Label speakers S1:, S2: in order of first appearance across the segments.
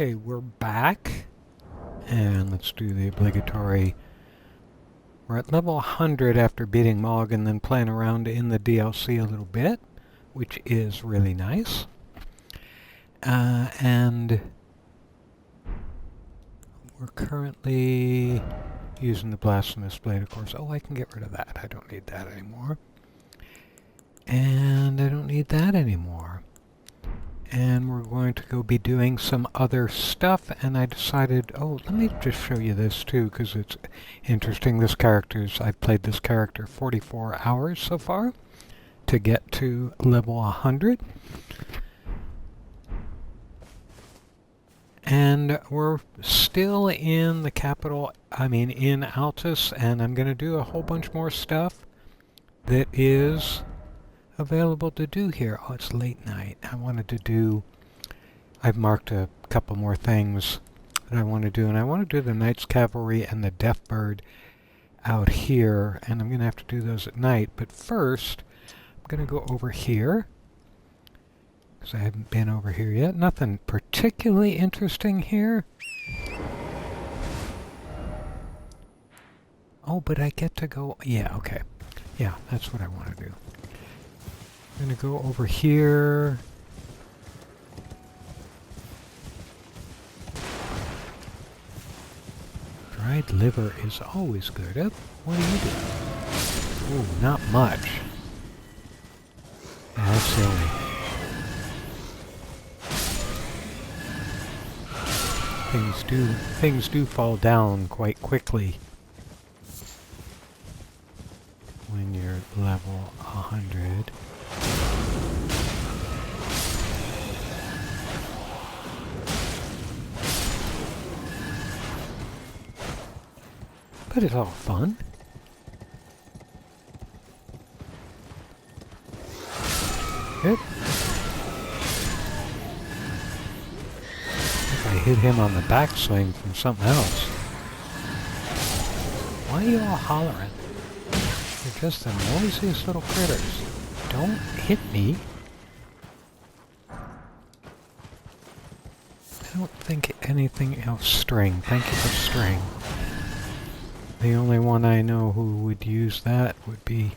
S1: Okay, we're back. And let's do the obligatory. We're at level 100 after beating Mog and then playing around in the DLC a little bit, which is really nice. And we're currently using the Blasphemous Blade, of course. Oh, I can get rid of that. I don't need that anymore. And I don't need that anymore. And we're going to go be doing some other stuff, and I decided, oh, let me just show you this too, because it's interesting. I've played this character 44 hours so far to get to level 100. And we're still in the capital, in Altus, and I'm going to do a whole bunch more stuff that is available to do here. Oh, it's late night. I've marked a couple more things that I want to do, and I want to do the Knight's Cavalry and the Deathbird out here, and I'm going to have to do those at night. But first, I'm going to go over here, because I haven't been over here yet. Nothing particularly interesting here. Oh, but I get to go... Yeah, okay. Yeah, that's what I want to do. I'm going to go over here. Dried liver is always good. What do you do? Ooh, not much. Yeah, that's silly. Things do fall down quite quickly when you're level 100. But it's all fun. Good. If I hit him on the backswing from something else. Why are you all hollering? You're just the noisiest little critters. Don't hit me. I don't think anything else. String. Thank you for string. The only one I know who would use that would be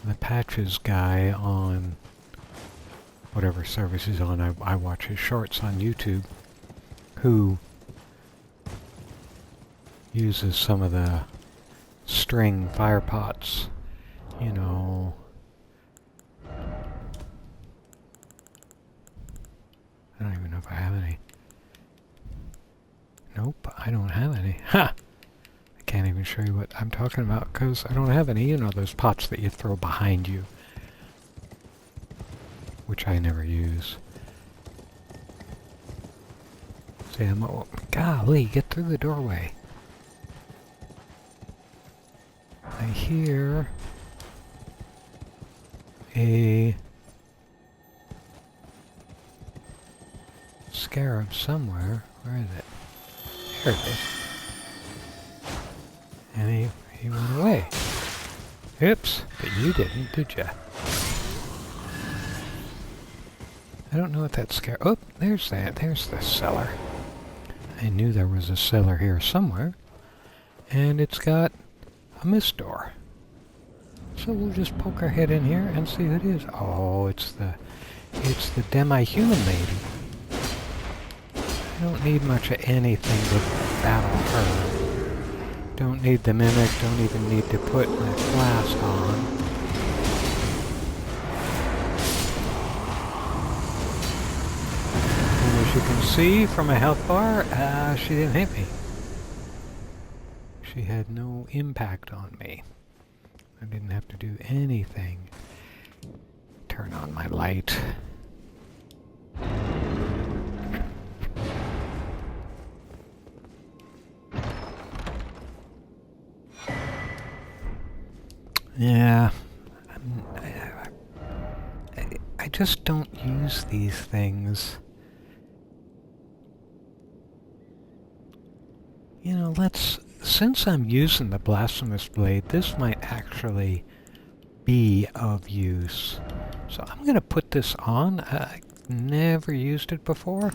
S1: the Patches guy on whatever service he's on. I watch his shorts on YouTube, who uses some of the string fire pots, you know. I don't even know if I have any. Nope, I don't have any. Ha! I can't even show you what I'm talking about because I don't have any. You know, those pots that you throw behind you, which I never use. See, golly, get through the doorway. I hear a scarab somewhere. Where is it? There it is. And he went away. Oops, but you didn't, did ya? I don't know what that scare... Oh, there's that. There's the cellar. I knew there was a cellar here somewhere. And it's got a mist door. So we'll just poke our head in here and see who it is. Oh, it's the demi-human lady. I don't need much of anything to battle her. Don't need the mimic, don't even need to put my flask on. And as you can see from a health bar, she didn't hit me. She had no impact on me. I didn't have to do anything. Turn on my light. Yeah, I just don't use these things. You know, since I'm using the Blasphemous Blade, this might actually be of use. So I'm going to put this on. I never used it before,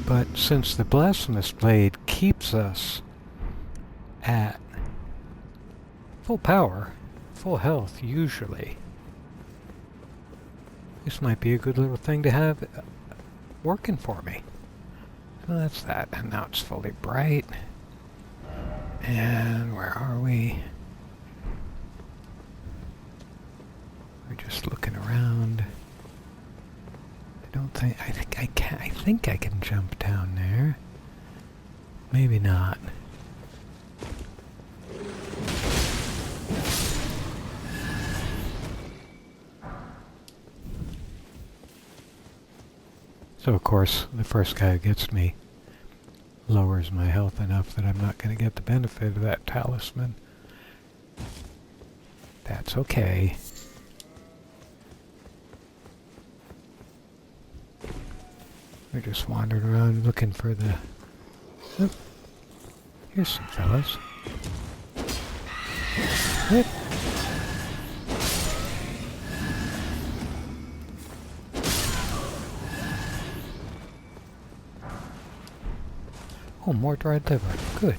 S1: but since the Blasphemous Blade keeps us at full power, full health usually, this might be a good little thing to have working for me. So that's that, and now it's fully bright. And where are we? We're just looking around. I think I can jump down there. Maybe not. So of course, the first guy who gets me lowers my health enough that I'm not going to get the benefit of that talisman. That's okay. We're just wandering around looking for the... Oh, here's some fellas. Yep. Oh, more dried liver. Good.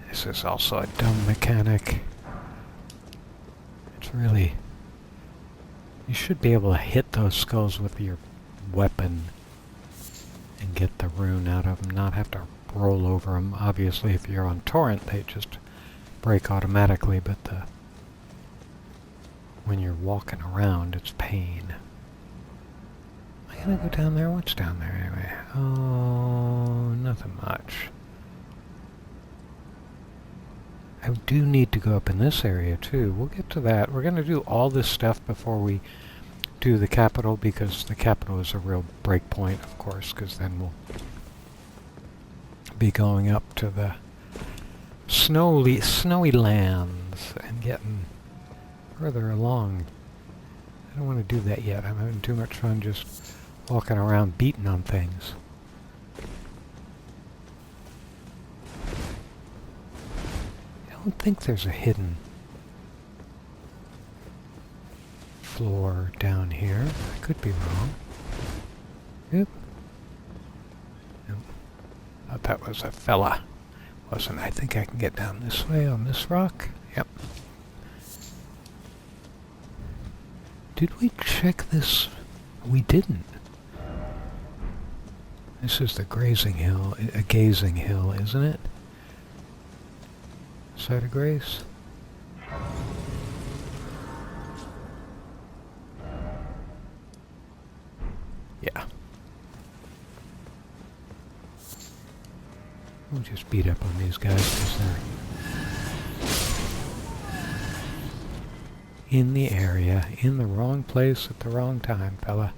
S1: This is also a dumb mechanic. It's really... You should be able to hit those skulls with your weapon and get the rune out of them, not have to roll over them. Obviously, if you're on torrent, they just break automatically, but when you're walking around, it's pain. Am I gonna go down there? What's down there anyway? Oh, nothing much. I do need to go up in this area too. We'll get to that. We're gonna do all this stuff before we do the capital, because the capital is a real break point, of course, because then we'll be going up to the snowy lands and getting further along. I don't want to do that yet. I'm having too much fun just walking around beating on things. I don't think there's a hidden floor down here. I could be wrong. Yep. Nope. Thought that was a fella. Wasn't. I think I can get down this way on this rock. Yep. Did we check this? We didn't. This is the grazing hill, a gazing hill, isn't it? Site of Grace. Yeah. We'll just beat up on these guys because they're in the area, in the wrong place at the wrong time, fella.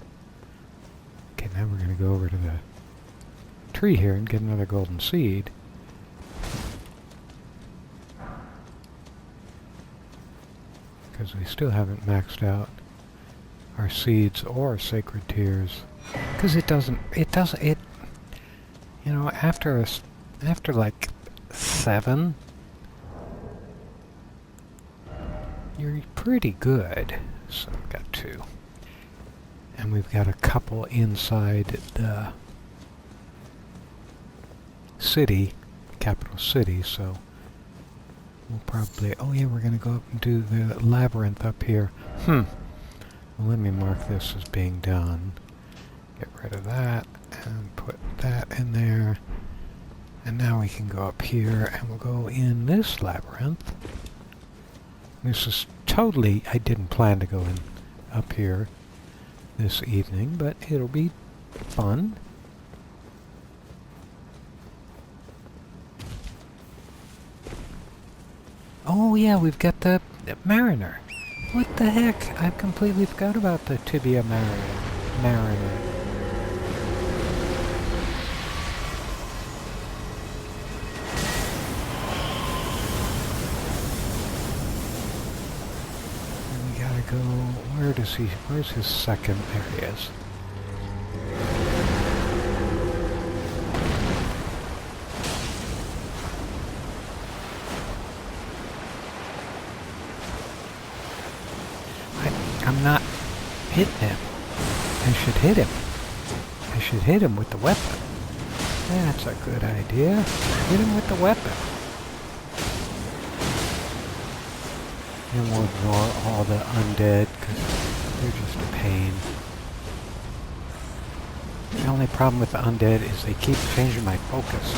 S1: Okay, now we're going to go over to the tree here and get another golden seed. Because we still haven't maxed out our seeds or sacred tears. Because you know, after like 7, you're pretty good. So we've got 2. And we've got a couple inside the city, capital city, so we'll probably... Oh yeah, we're going to go up and do the labyrinth up here. Well, let me mark this as being done. Get rid of that and put that in there. And now we can go up here and we'll go in this labyrinth. This is totally... I didn't plan to go in up here this evening, but it'll be fun. Oh yeah, we've got the mariner. What the heck? I completely forgot about the tibia mariner. And we gotta go... Where's his second? There he is. I'm not hitting him. I should hit him. I should hit him with the weapon. That's a good idea. Hit him with the weapon. And we'll ignore all the undead because they're just a pain. The only problem with the undead is they keep changing my focus.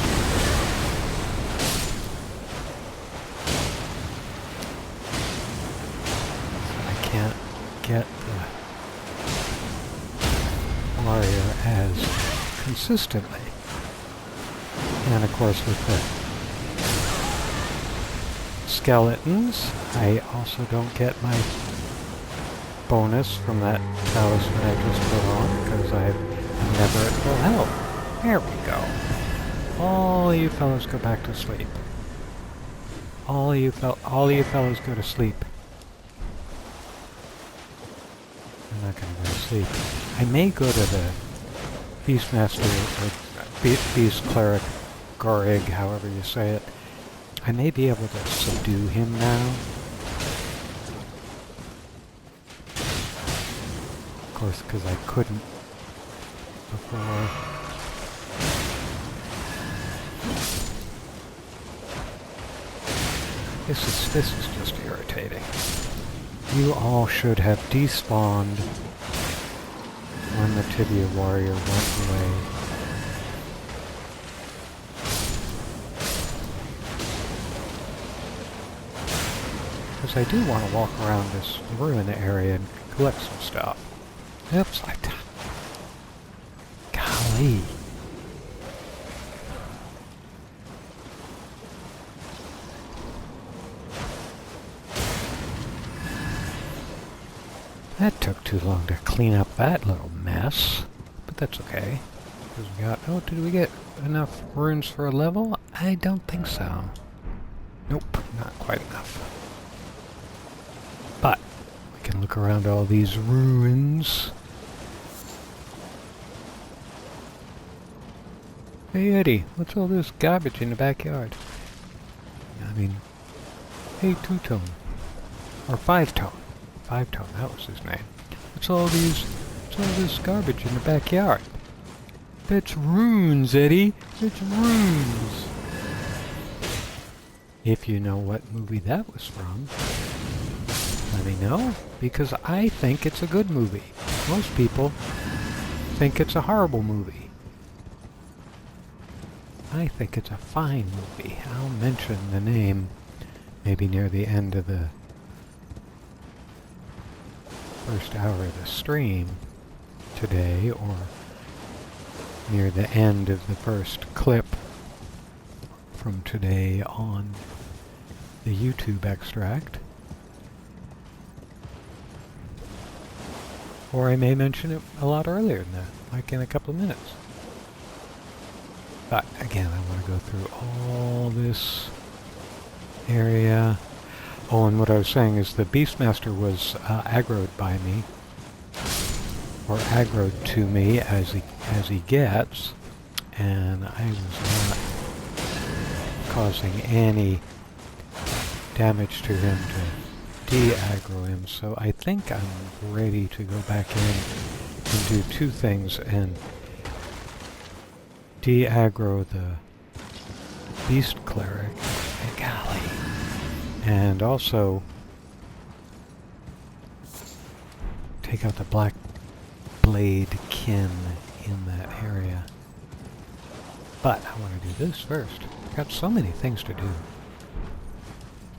S1: So I can't get the warrior as consistently. And of course with the skeletons, I also don't get my bonus from that talisman I just put on because I'm never at full health. There we go. All you fellows go back to sleep. All you fellows go to sleep. I'm not going to go to sleep. I may go to the Beastmaster or Beast Cleric Gorig, however you say it. I may be able to subdue him now. Of course, because I couldn't before. This is just irritating. You all should have despawned when the Tibia warrior went away. Because I do want to walk around this ruin area and collect some stuff. Oops, golly. That took too long to clean up that little mess, but that's okay. Because we got, oh, did we get enough runes for a level? I don't think so. Nope, not quite enough. But we can look around all these ruins. Hey Eddie, what's all this garbage in the backyard? I mean, hey Two-Tone, or Five-Tone. Five-Tone, that was his name. What's all this garbage in the backyard? It's runes, Eddie. It's runes. If you know what movie that was from, let me know, because I think it's a good movie. Most people think it's a horrible movie. I think it's a fine movie. I'll mention the name maybe near the end of the first hour of the stream today, or near the end of the first clip from today on the YouTube extract. Or I may mention it a lot earlier than that, like in a couple of minutes. But again, I want to go through all this area. Oh, and what I was saying is the Beastmaster was aggroed by me, or aggroed to me as he gets, and I was not causing any damage to him to de-aggro him. So I think I'm ready to go back in and do two things and de-aggro the Beast Cleric. Golly. And also take out the Black Blade kin in that area. But I want to do this first. I've got so many things to do.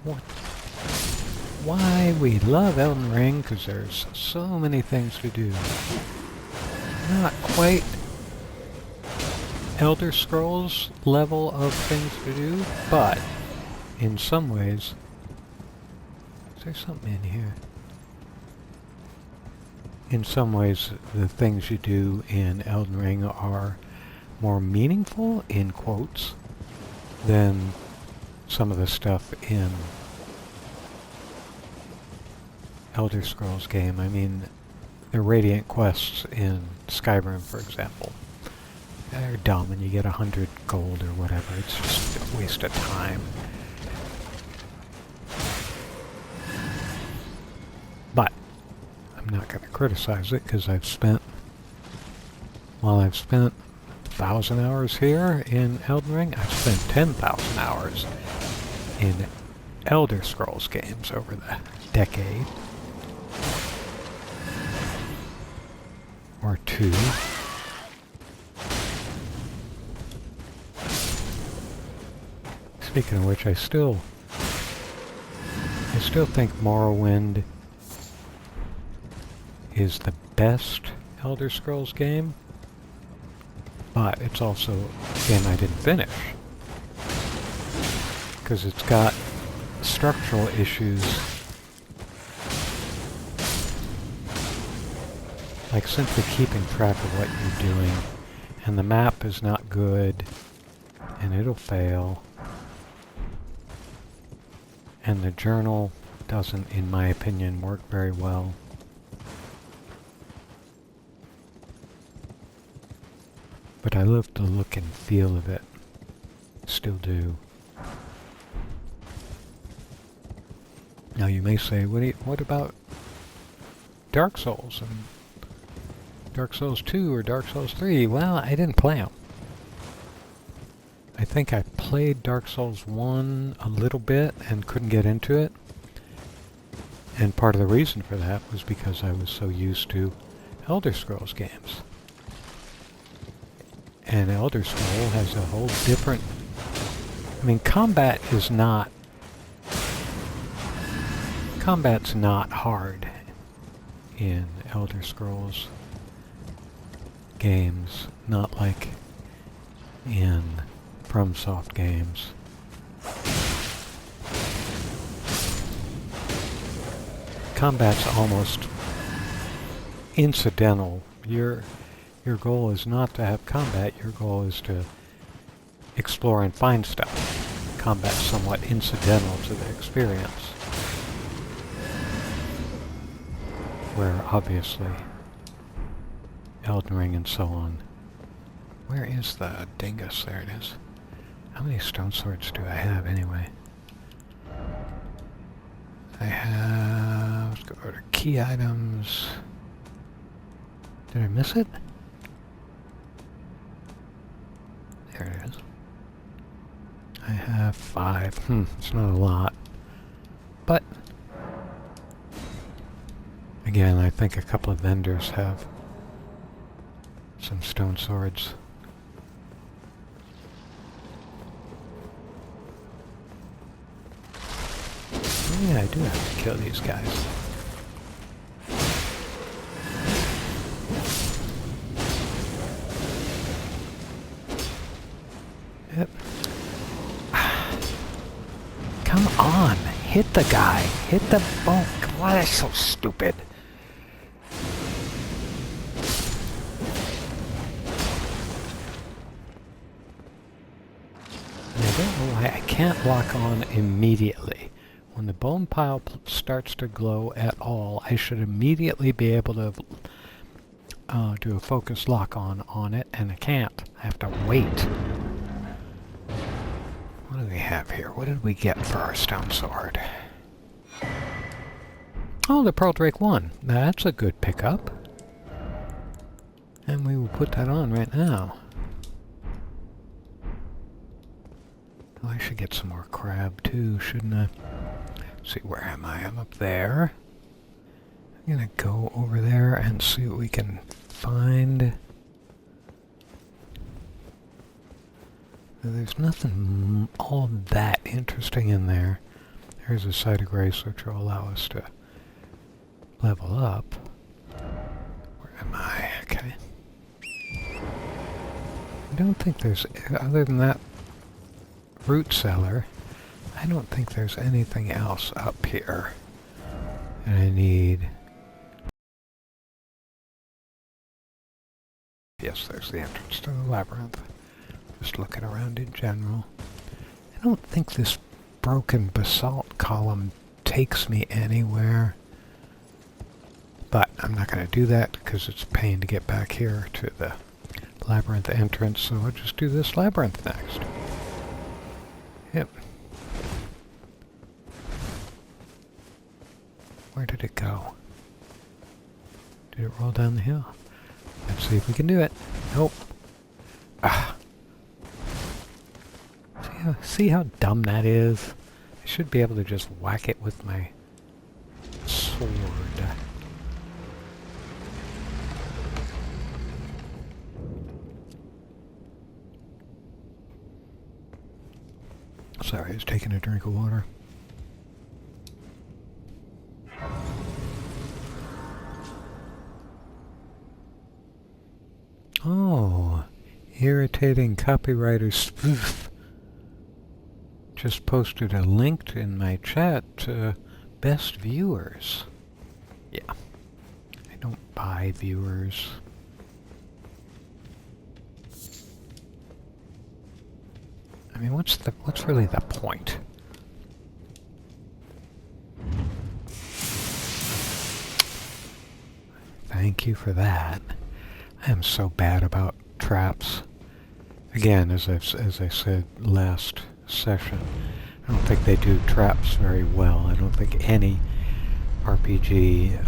S1: What? Why we love Elden Ring, because there's so many things to do. Not quite Elder Scrolls level of things to do, but in some ways. Is there something in here? In some ways, the things you do in Elden Ring are more meaningful, in quotes, than some of the stuff in Elder Scrolls game. I mean, the Radiant quests in Skyrim, for example, they're dumb and you get 100 gold or whatever. It's just a waste of time. But I'm I'm not going to criticize it because I've spent 1,000 hours here in Elden Ring. I've spent 10,000 hours in Elder Scrolls games over the decade or two. Speaking of which, I still think Morrowind is the best Elder Scrolls game, but it's also a game I didn't finish because it's got structural issues like simply keeping track of what you're doing, and the map is not good and it'll fail, and the journal doesn't, in my opinion, work very well. But I love the look and feel of it. Still do. Now you may say, what about Dark Souls and Dark Souls 2 or Dark Souls 3? Well, I didn't play them. I think I played Dark Souls 1 a little bit and couldn't get into it. And part of the reason for that was because I was so used to Elder Scrolls games. And Elder Scrolls has a whole different... I mean, combat's not hard in Elder Scrolls games, not like in FromSoft games. Combat's almost incidental. Your goal is not to have combat, your goal is to explore and find stuff. Combat's somewhat incidental to the experience. Where obviously Elden Ring and so on. Where is the dingus? There it is. How many stone swords do I have anyway? I have... Let's go to key items. Did I miss it? There it is. I have 5. It's not a lot. But again, I think a couple of vendors have some stone swords. Oh yeah, I do have to kill these guys. Yep. Come on, hit the guy, hit the bone. Why, that's so stupid. And I don't know why I can't lock on immediately. When the bone pile starts to glow at all, I should immediately be able to do a focus lock on it, and I can't. I have to wait. What do we have here? What did we get for our stone sword? Oh, the Pearl Drake 1. That's a good pickup. And we will put that on right now. Oh, I should get some more crab too, shouldn't I? Let's see, where am I? I'm up there. I'm gonna go over there and see what we can find. There's nothing all that interesting in there. There's a site of grace which will allow us to level up. Where am I? Okay. I don't think there's, other than that root cellar, I don't think there's anything else up here. And I need... Yes, there's the entrance to the labyrinth. Just looking around in general. I don't think this broken basalt column takes me anywhere. But I'm not going to do that because it's a pain to get back here to the labyrinth entrance, so I'll just do this labyrinth next. Yep. Where did it go? Did it roll down the hill? Let's see if we can do it. Nope. Ah. See how dumb that is? I should be able to just whack it with my sword. Sorry, I was taking a drink of water. Oh, irritating copywriter spoof. Just posted a link in my chat to best viewers. Yeah, I don't buy viewers. I mean, what's really the point? Thank you for that. I am so bad about traps. Again, as I said last session, I don't think they do traps very well. I don't think any RPG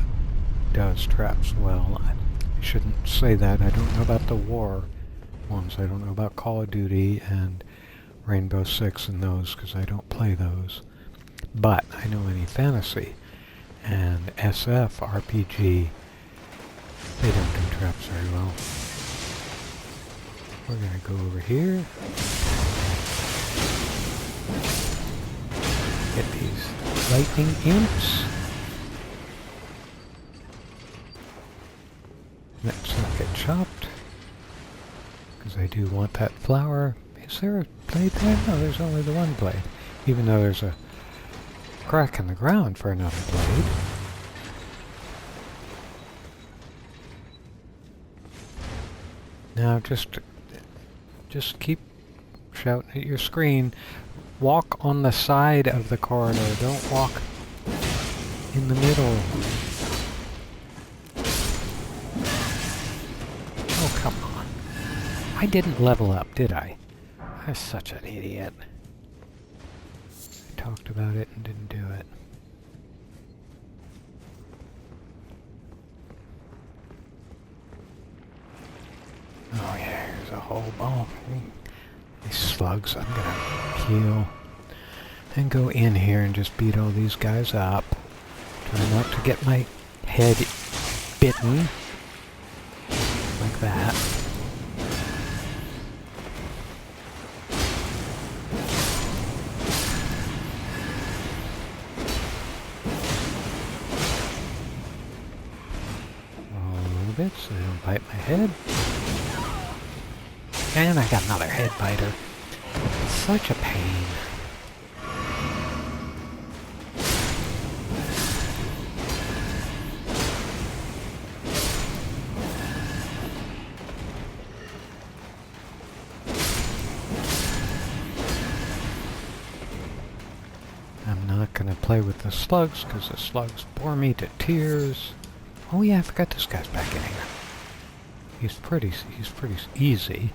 S1: does traps well. I shouldn't say that. I don't know about the war ones. I don't know about Call of Duty and Rainbow Six and those, because I don't play those. But I know any fantasy and SF RPG, they don't do traps very well. We're gonna go over here. Get these lightning imps. Let's not get chopped, because I do want that flower. Is there a blade there? No, there's only the one blade. Even though there's a crack in the ground for another blade. Now just keep shouting at your screen. Walk on the side of the corridor. Don't walk in the middle. Oh, come on. I didn't level up, did I? I'm such an idiot. I talked about it and didn't do it. Oh yeah, here's a whole ball. These slugs, I'm gonna heal. And go in here and just beat all these guys up. Try not to get my head bitten. Like that. So they don't bite my head. And I got another head biter. Such a pain. I'm not going to play with the slugs because the slugs bore me to tears. Oh yeah, I forgot this guy's back in here. He's pretty easy,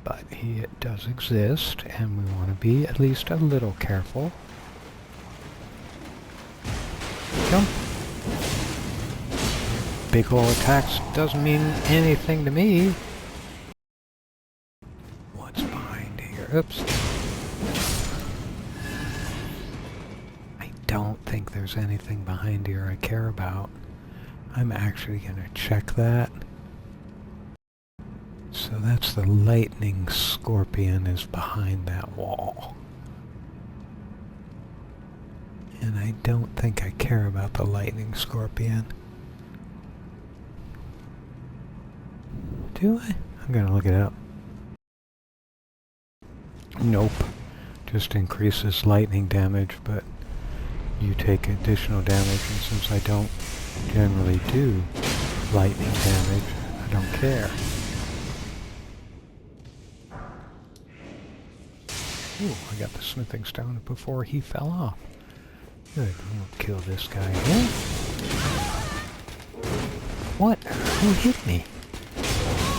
S1: but he does exist, and we want to be at least a little careful. Jump. Big ol' attacks doesn't mean anything to me. What's behind here? Oops. I don't think there's anything behind here I care about. I'm actually going to check that. So that's the lightning scorpion is behind that wall. And I don't think I care about the lightning scorpion. Do I? I'm going to look it up. Nope. Just increases lightning damage, but you take additional damage, and since I don't generally do lightning damage, I don't care. Ooh, I got the smithing stone before he fell off. Good, we'll kill this guy here. What? Who hit me?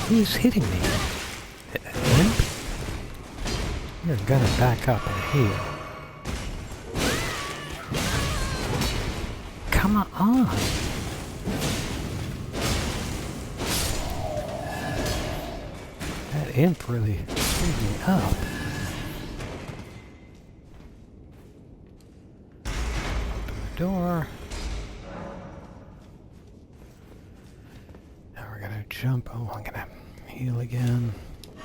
S1: Who's hitting me? Imp? You're gonna back up and heal. Come on! That imp really screwed me up. Open the door. Now we're gonna jump. Oh, I'm gonna heal again. I'm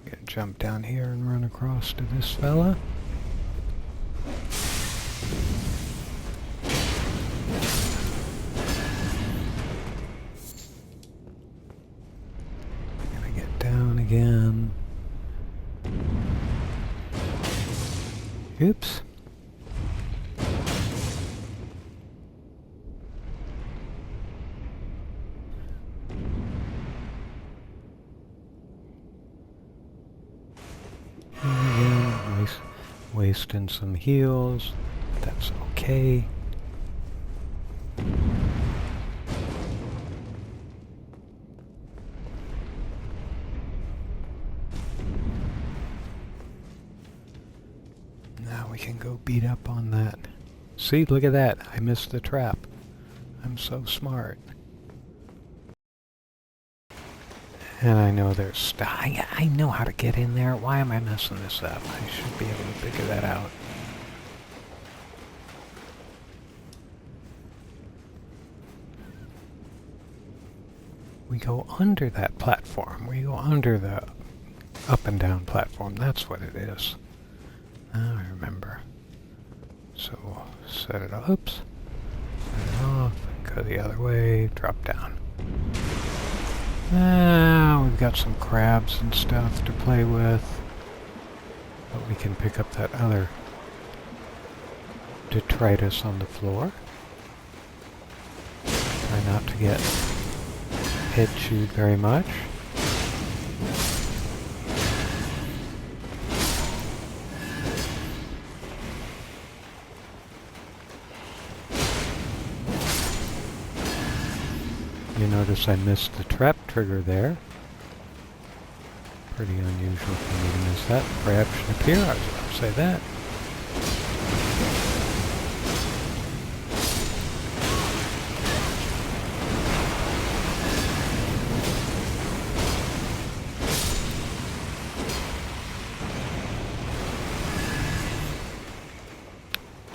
S1: gonna jump down here and run across to this fella. Gonna get down again. Oops. Wasting some heals. That's okay. Now we can go beat up on that. See, look at that. I missed the trap. I'm so smart. And I know there's... I know how to get in there. Why am I messing this up? I should be able to figure that out. We go under that platform. We go under the up and down platform. That's what it is. Now I remember. So, set it up. Oops. Set it off. Go the other way. Drop down. Now we've got some crabs and stuff to play with. But we can pick up that other detritus on the floor. Try not to get head chewed very much. You notice I missed the trap trigger there. Pretty unusual for me to miss that. Crab should appear, I was about to say that.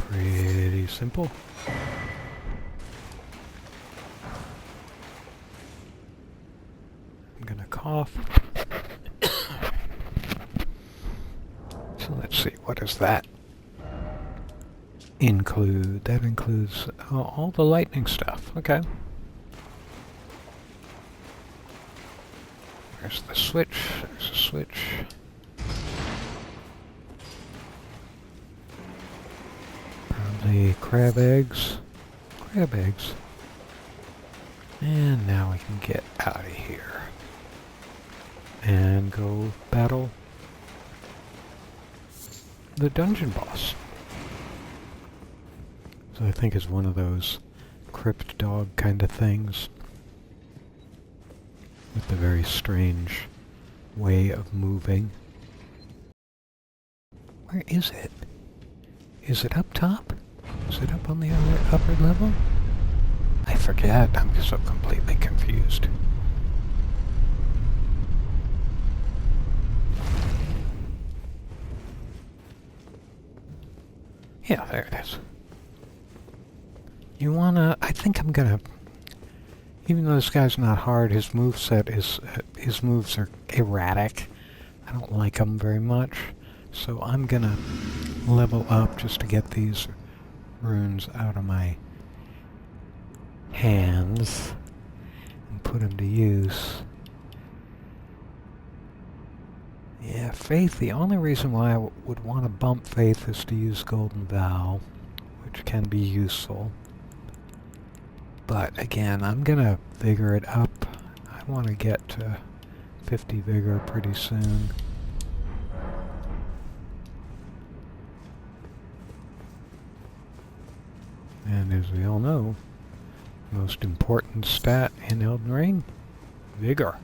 S1: Pretty simple. I'm gonna cough. So let's see, what does that include? That includes all the lightning stuff. Okay. There's the switch. There's a switch. Probably crab eggs. Crab eggs. And now we can get out of here and go battle the dungeon boss. So I think it's one of those crypt dog kind of things with the very strange way of moving. Where is it? Is it up top? Is it up on the upper level? I forget. I'm so completely confused. Yeah, there it is. You wanna... I think I'm gonna... Even though this guy's not hard, his moveset is... his moves are erratic. I don't like them very much. So I'm gonna level up just to get these runes out of my hands and put them to use. Yeah, Faith, the only reason why I would want to bump Faith is to use Golden Vow, which can be useful. But again, I'm gonna vigor it up. I want to get to 50 vigor pretty soon. And as we all know, most important stat in Elden Ring, vigor.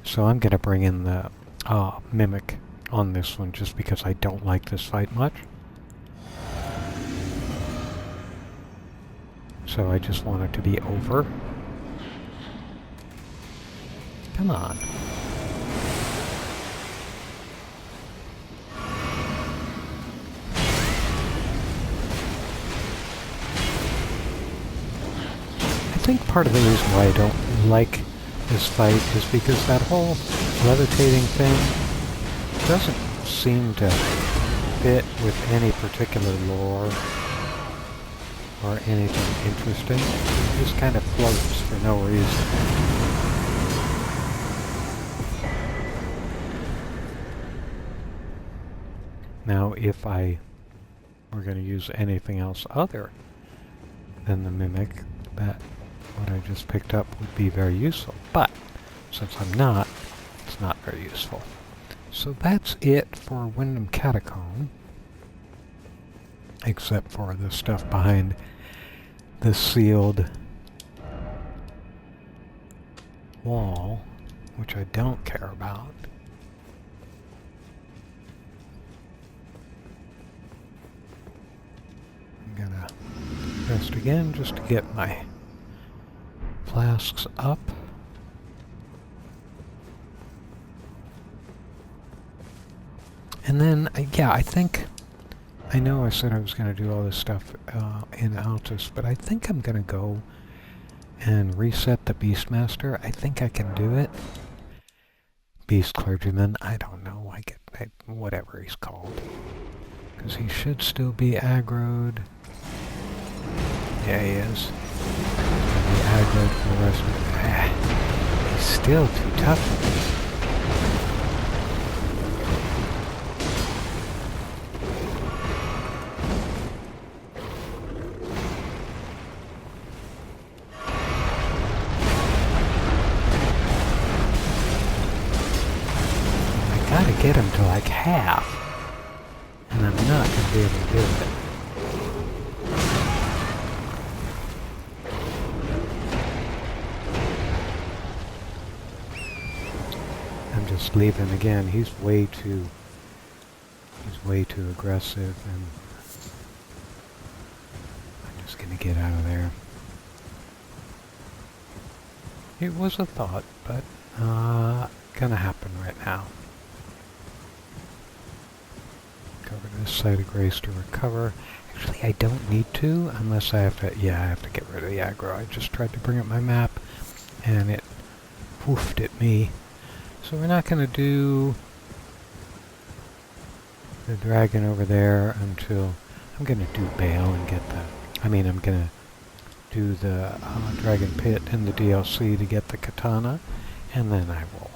S1: So I'm going to bring in the Mimic on this one just because I don't like this fight much. So I just want it to be over. Come on. I think part of the reason why I don't like this fight is because that whole levitating thing doesn't seem to fit with any particular lore or anything interesting. It just kind of floats for no reason. Now, if I were going to use anything else other than the mimic, that what I just picked up would be very useful. But since I'm not, it's not very useful. So that's it for Wyndham Catacomb, except for the stuff behind the sealed wall, which I don't care about. I'm gonna rest again just to get my flasks up. And then, yeah, I think, I know I said I was going to do all this stuff in Altus, but I think I'm going to go and reset the Beastmaster. I think I can do it. Beast Clergyman, I don't know, whatever he's called. Because he should still be aggroed. Yeah, he is. He'll be aggroed for the rest of it. He's still too tough for me. Get him to like half, and I'm not going to be able to do it. I'm just leaving again. He's way too aggressive, and I'm just going to get out of there. It was a thought, but gonna happen right now. Cover this side of grace to recover. Actually, I don't need to unless I have to. Yeah, I have to get rid of the aggro. I just tried to bring up my map, and it woofed at me. So we're not going to do the dragon over there until I'm going to do Bale and get the. I'm going to do the dragon pit in the DLC to get the katana, and then I will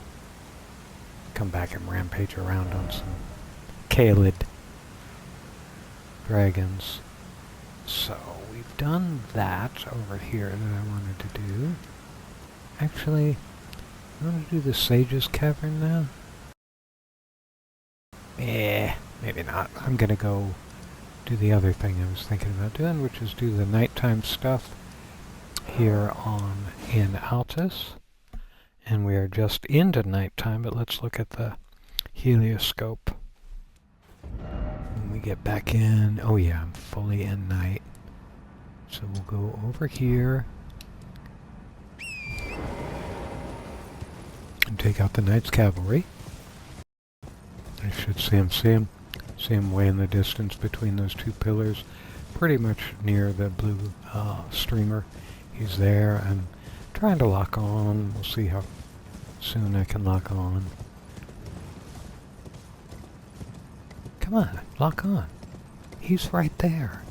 S1: come back and rampage around on some Kaled dragons. So we've done that over here that I wanted to do. Actually, I want to do the Sage's Cavern now. Maybe not. I'm going to go do the other thing I was thinking about doing, which is do the nighttime stuff here in Altus. And we are just into nighttime, but let's look at the helioscope. When we get back in, oh yeah, I'm fully in night. So we'll go over here and take out the Knight's Cavalry. I should see him way in the distance between those two pillars, pretty much near the blue streamer. He's there. I'm trying to lock on. We'll see how soon I can lock on. Come on, lock on. He's right there.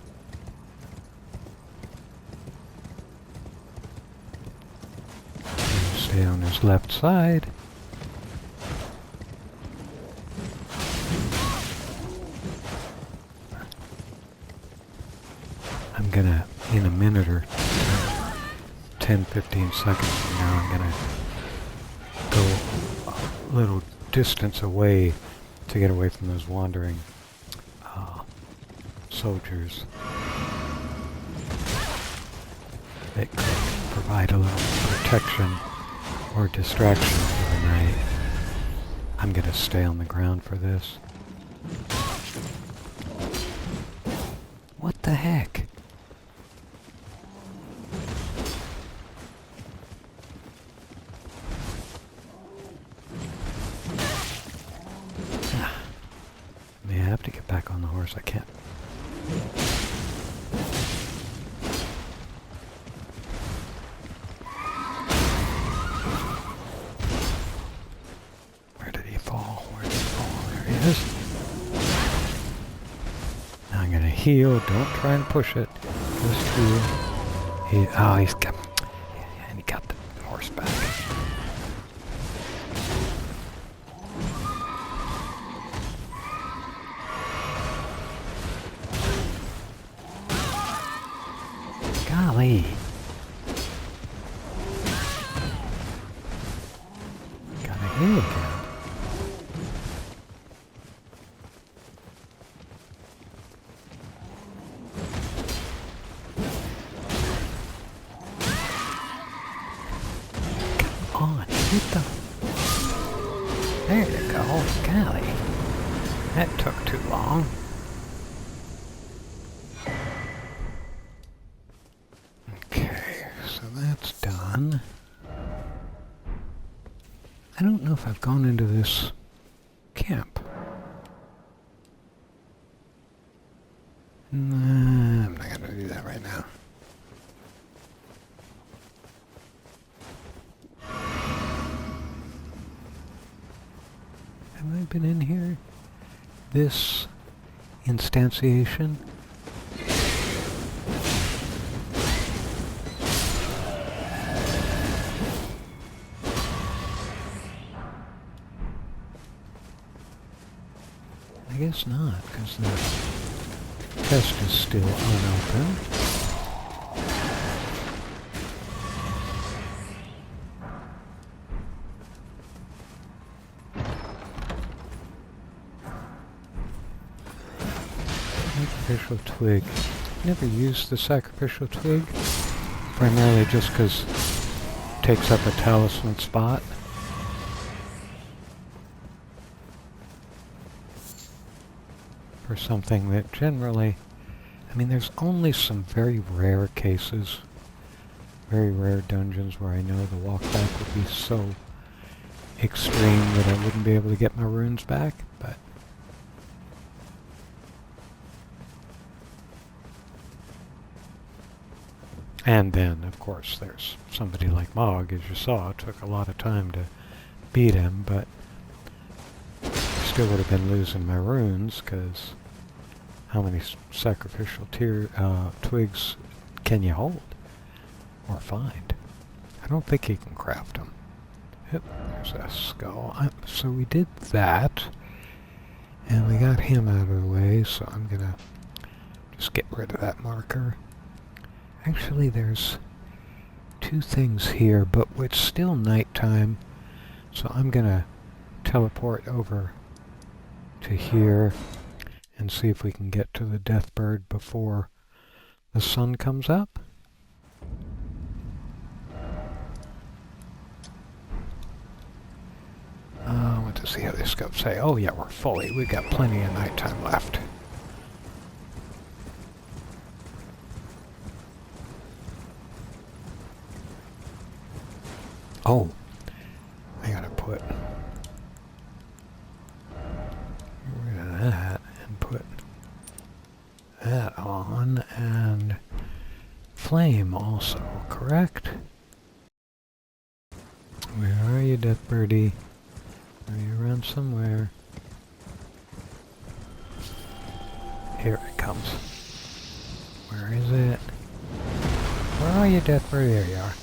S1: Stay on his left side. I'm gonna, in a minute or 10-15 seconds from now, I'm gonna go a little distance away to get away from those wandering soldiers that could provide a little protection or distraction for the night. I'm gonna stay on the ground for this. What the heck? course I can't. Where did he fall? Where did he fall? There he is. Now I'm gonna heal. Don't try and push it. Just heal. He's got... And he got the horse back. Golly. Gotta heal again. There you go. Golly. That took too long. Okay, so that's done. I don't know if I've gone into this camp. Nah, I'm not going to do that right now. Have I been in here? This instantiation? I guess not, because the chest is still unopened. Sacrificial twig. Never used the sacrificial twig, primarily just because it takes up a talisman spot. For something that generally, I mean, there's only some very rare cases, very rare dungeons where I know the walkback would be so extreme that I wouldn't be able to get my runes back, but and then, of course, there's somebody like Mog, as you saw. It took a lot of time to beat him, but still would have been losing my runes, because how many sacrificial twigs can you hold or find? I don't think you can craft them. Yep, there's a skull. So we did that, and we got him out of the way, so I'm going to just get rid of that marker. Actually, there's two things here, but it's still nighttime, so I'm going to teleport over to here and see if we can get to the Deathbird before the sun comes up. What does the other scope say? Oh yeah, we're fully. We've got plenty of nighttime left. Oh, I gotta put rid of that and put that on, and flame also, correct? Where are you, Deathbirdie? Are you around somewhere? Here it comes. Where is it? Where are you, Deathbird? There you are.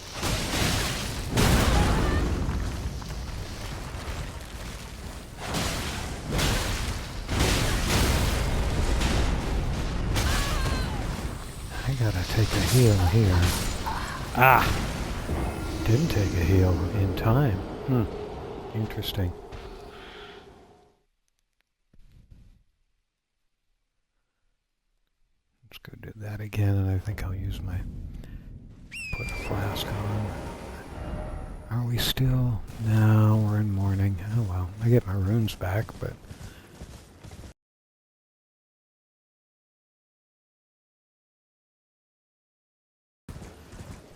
S1: I gotta take a heal here. Ah! Didn't take a heal in time. Interesting. Let's go do that again, and I think I'll use my... put a flask on. Are we still... No, we're in morning. Oh well, I get my runes back, but...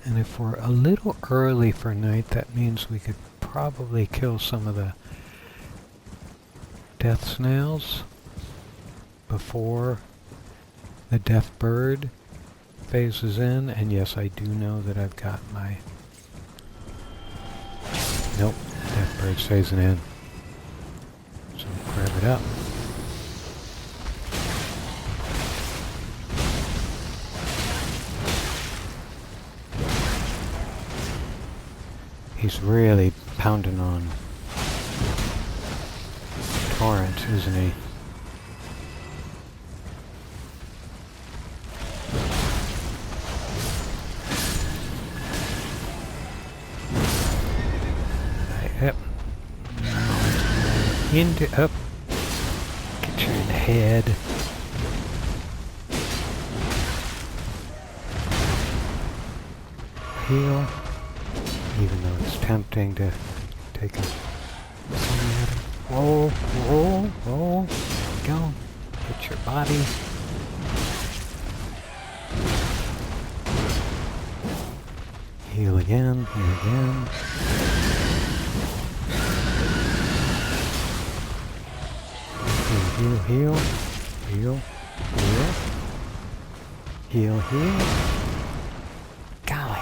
S1: And if we're a little early for night, that means we could probably kill some of the death snails. before the Deathbird phases in, and yes, I do know that I've got my... Nope, Deathbird's phasing in. So grab it up. He's really pounding on torrent, isn't he? Yep. Into up. Get you in the head. Heal. Even though it's tempting to take a swing at him. Roll, roll, roll. There we go. Hit your body. Heal again, heal again. Heal, heal, heal, heal. Heal, heal. Golly.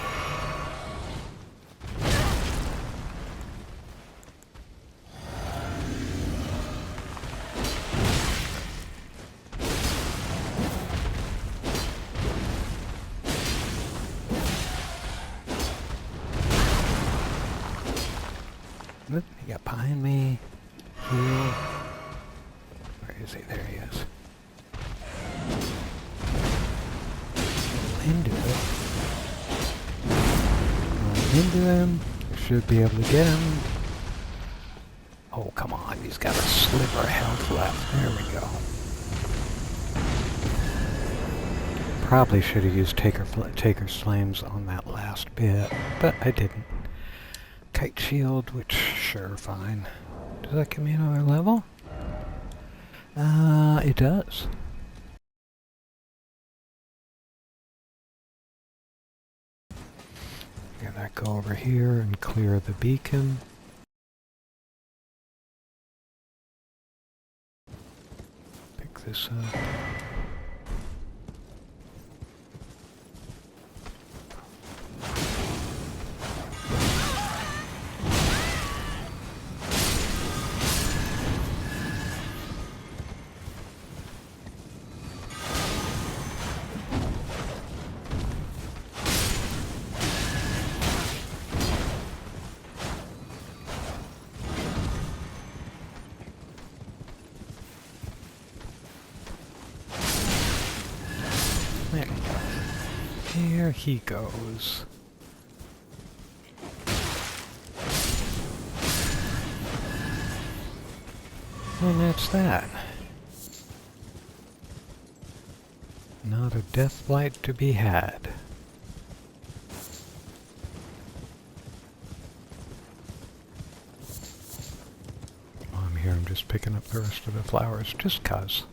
S1: Look, he got behind me. Heal. Where is he? There he is. Into it. Into him. Should be able to get him. Oh, come on. He's got a sliver of health left. There we go. Probably should have used Taker's Flames on that last bit, but I didn't. Kite Shield, which, sure, fine. Does that give me another level? It does. Gotta go over here and clear the beacon. Pick this up. There we go. Here he goes. And that's that. Not a death light to be had. While I'm here, I'm just picking up the rest of the flowers, just 'cause.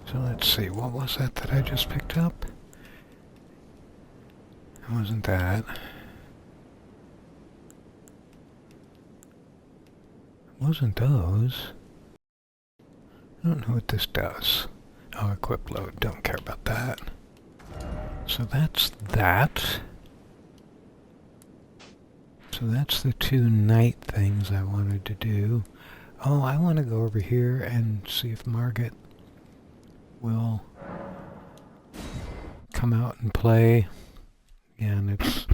S1: So let's see, what was that I just picked up? It wasn't that. It wasn't those. I don't know what this does. Oh, equip load, don't care about that. So that's that. So that's the two night things I wanted to do. Oh, I want to go over here and see if Margit will come out and play. Yeah, and it's...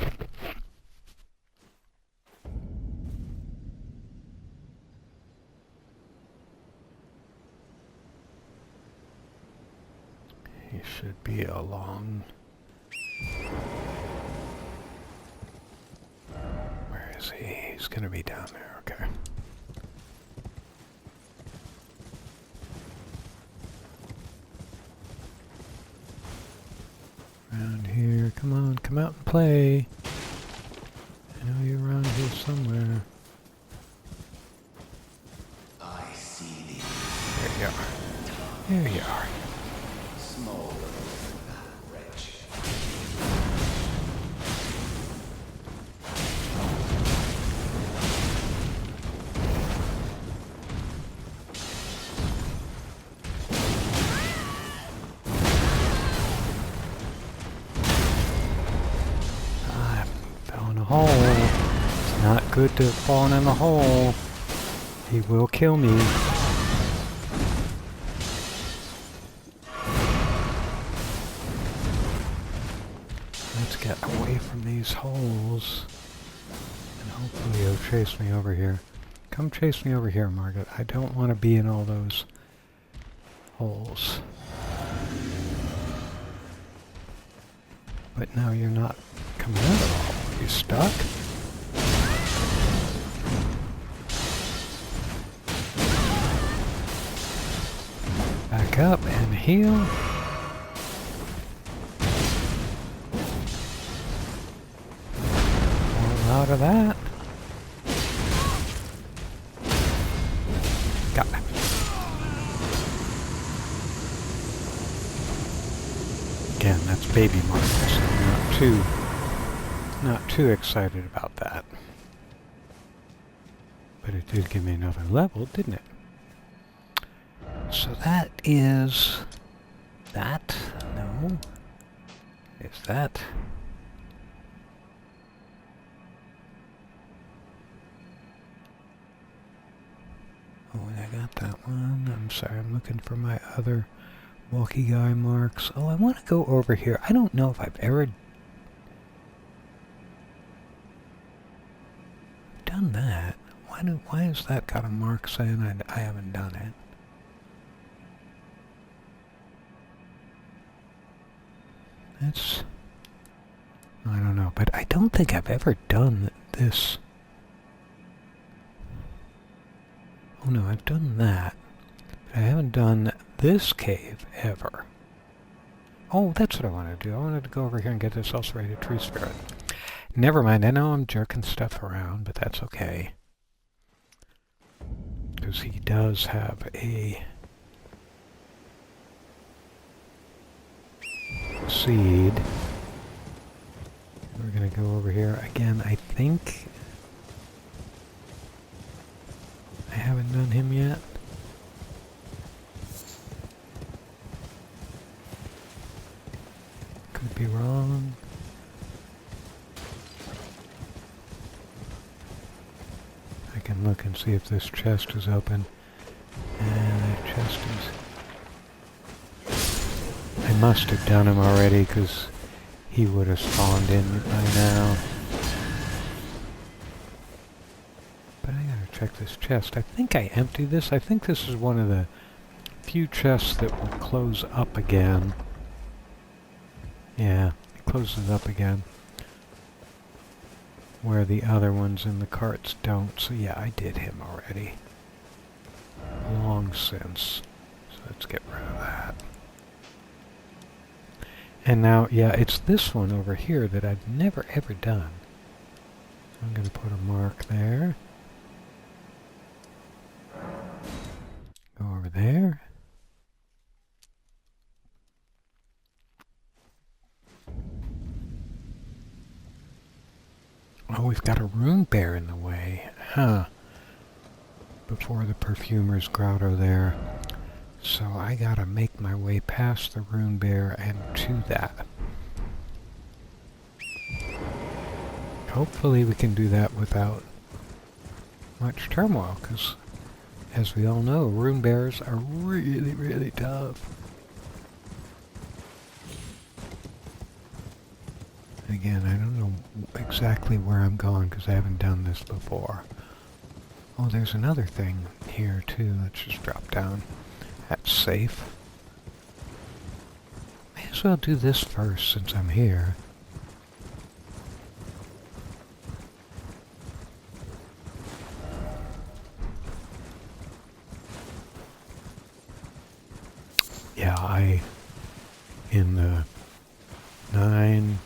S1: He should be along. Where is he? He's gonna be down there, okay. Around here, come on, come out and play. I know you're around here somewhere.
S2: I see thee.
S1: There you are. There you are.
S2: Small wretch.
S1: the hole. It's not good to have fallen in the hole. He will kill me. Let's get away from these holes. And hopefully he'll chase me over here. Come chase me over here, Margaret. I don't want to be in all those holes. But now you're not coming out at all. Are you stuck? Back up and heal. Roll out of that. Got it. Again, that's baby Marcus. I'm not too excited about that. But it did give me another level, didn't it? So that is that. No. Is that? Oh, I got that one. I'm sorry, I'm looking for my other walkie guy marks. Oh, I want to go over here. I don't know if I've ever done that. Why has that got a mark saying I haven't done it? That's... I don't know, but I don't think I've ever done this. Oh no, I've done that. But I haven't done this cave ever. Oh, that's what I wanted to do. I wanted to go over here and get this ulcerated tree spirit. Never mind, I know I'm jerking stuff around, but that's okay. Because he does have a seed. We're going to go over here again. I think I haven't done him yet. Could be wrong. I can look and see if this chest is open. And that chest is... I must have done him already because he would have spawned in by now. But I gotta check this chest. I think I emptied this. I think this is one of the few chests that will close up again. Yeah, it closes up again. Where the other ones in the carts don't. So yeah, I did him already. Long since. So let's get rid of that. And now, yeah, it's this one over here that I've never ever done. I'm going to put a mark there. Go over there. Oh, we've got a rune bear in the way. Huh. Before the perfumer's grotto there. So I gotta make my way past the rune bear and to that. Hopefully we can do that without much turmoil, because as we all know, rune bears are really, really tough. Again, I don't know exactly where I'm going because I haven't done this before. Oh, there's another thing here too. Let's just drop down. That's safe. May as well do this first since I'm here. Yeah, in the 9,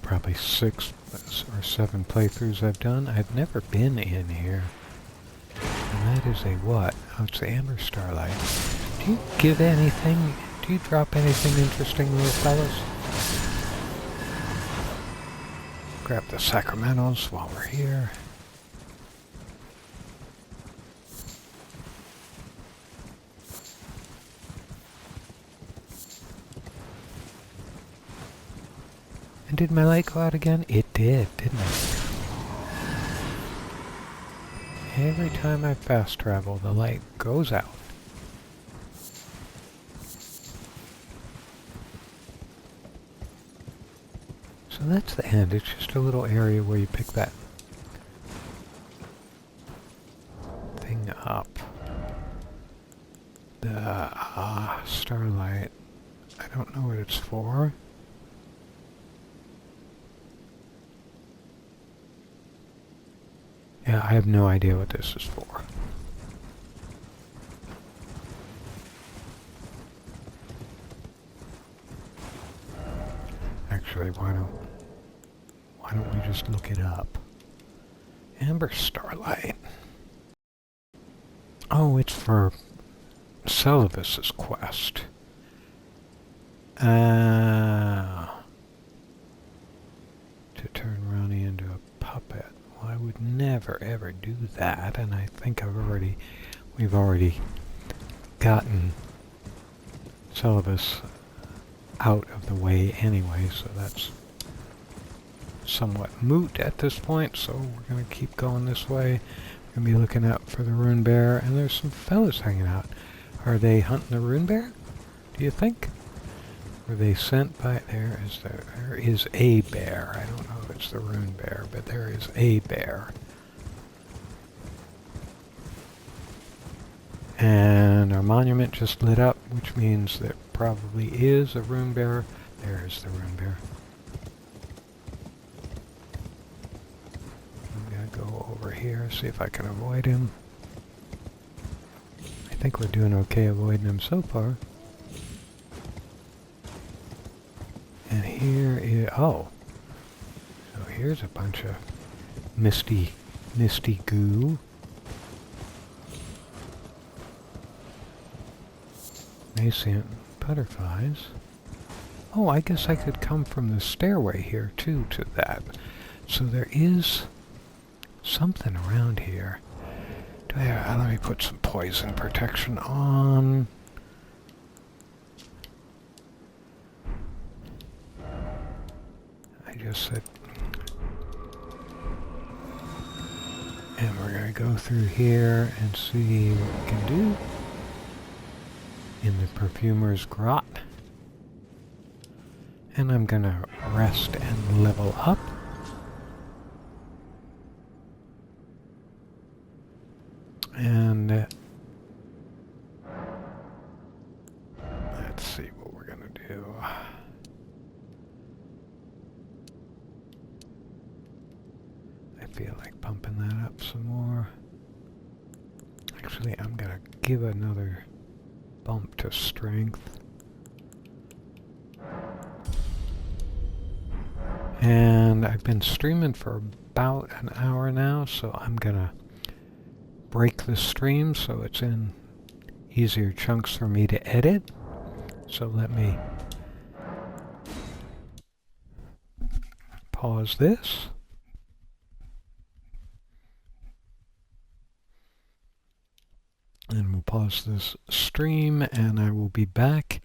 S1: probably 6 or 7 playthroughs I've done, I've never been in here. And that is a what? Oh, it's the Amber Starlight. Do you give anything? Do you drop anything interesting, little fellas? Grab the Sacramentals while we're here. And did my light go out again? It did, didn't it? Every time I fast travel, the light goes out. So that's the end. It's just a little area where you pick that thing up. The starlight. I don't know what it's for. Yeah, I have no idea what this is for. Actually, why don't we just look it up? Amber starlight. Oh, it's for Celovus's quest. To turn Ronnie into a puppet. Well, I would never ever do that, and I think we've already gotten Celovus out of the way anyway, so that's somewhat moot at this point, so we're going to keep going this way. We're going to be looking out for the rune bear, and there's some fellas hanging out. Are they hunting the rune bear, do you think? Were they sent by... There is a bear. I don't know if it's the rune bear, but there is a bear. And our monument just lit up, which means there probably is a rune bear. There's the rune bear. I'm going to go over here, see if I can avoid him. I think we're doing okay avoiding him so far. And here is... Oh! So here's a bunch of misty goo. Nascent butterflies. Oh, I guess I could come from the stairway here, too, to that. So there is something around here. Let me put some poison protection on. I just said... And we're going to go through here and see what we can do. In the perfumer's grot. And I'm going to rest and level up. And let's see what we're going to do. I feel like pumping that up some more. Actually, I'm going to give another bump to strength. And I've been streaming for about an hour now, so I'm gonna break the stream so it's in easier chunks for me to edit. So let me pause this. And we'll pause this stream, and I will be back